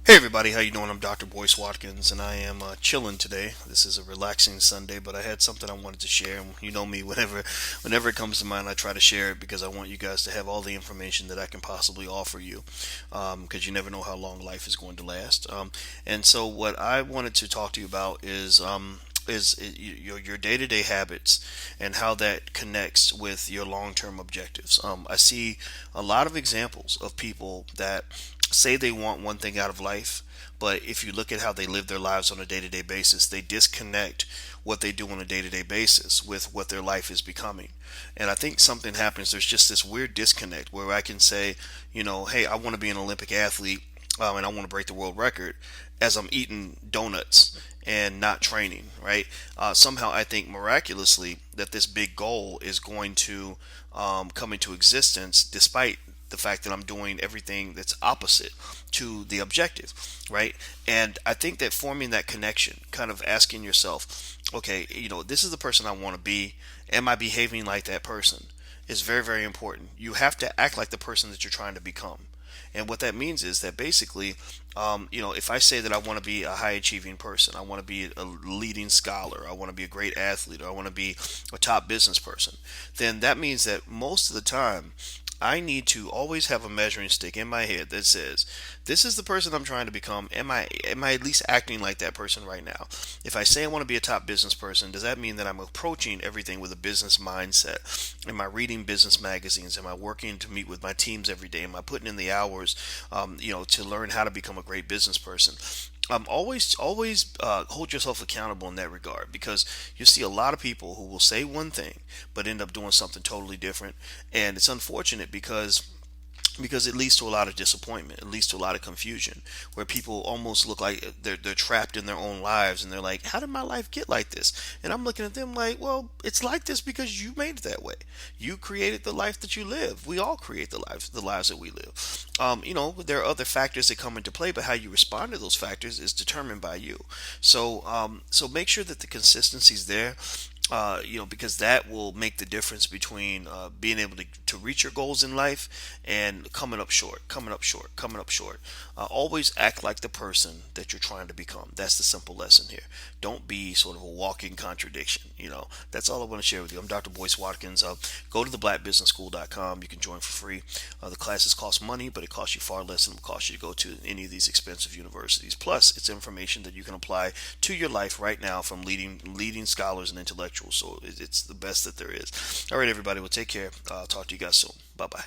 Hey everybody, how you doing? I'm Dr. Boyce Watkins, and I am chilling today. This is a relaxing Sunday, but I had something I wanted to share. And you know me, whenever it comes to mind, I try to share it because I want you guys to have all the information that I can possibly offer you, because you never know how long life is going to last. And so, what I wanted to talk to you about is your day-to-day habits and how that connects with your long-term objectives. I see a lot of examples of people that say they want one thing out of life, but if you look at how they live their lives on a day-to-day basis, they disconnect what they do on a day-to-day basis with what their life is becoming. And I think something happens. There's just this weird disconnect where I can say, hey, I want to be an Olympic athlete, and I want to break the world record as I'm eating donuts and not training, right? Somehow I think miraculously that this big goal is going to come into existence despite the fact that I'm doing everything that's opposite to the objective, right? And I think that forming that connection, kind of asking yourself, okay, this is the person I want to be. Am I behaving like that person? Is very, very important. You have to act like the person that you're trying to become. And what that means is that basically, if I say that I want to be a high achieving person, I want to be a leading scholar, I want to be a great athlete, or I want to be a top business person, then that means that most of the time, I need to always have a measuring stick in my head that says, "This is the person I'm trying to become. Am I at least acting like that person right now? If I say I want to be a top business person, does that mean that I'm approaching everything with a business mindset? Am I reading business magazines? Am I working to meet with my teams every day? Am I putting in the hours, to learn how to become a great business person?" Always hold yourself accountable in that regard, because you see a lot of people who will say one thing but end up doing something totally different, and it's unfortunate because it leads to a lot of disappointment. It leads to a lot of confusion where people almost look like they're trapped in their own lives, and they're like, "How did my life get like this?" And I'm looking at them like, "Well, it's like this because you made it that way. You created the life that you live. We all create the lives that we live. There are other factors that come into play, but how you respond to those factors is determined by you. So make sure that the consistency is there, because that will make the difference between being able to reach your goals in life and coming up short, coming up short, coming up short. Always act like the person that you're trying to become. That's the simple lesson here. Don't be sort of a walking contradiction. That's all I want to share with you. I'm Dr. Boyce Watkins. Go to theblackbusinessschool.com. You can join for free. The classes cost money, but it costs you far less than it will cost you to go to any of these expensive universities. Plus, it's information that you can apply to your life right now from leading scholars and intellectuals. So it's the best that there is. All right, everybody. Well, take care. I'll talk to you guys soon. Bye bye.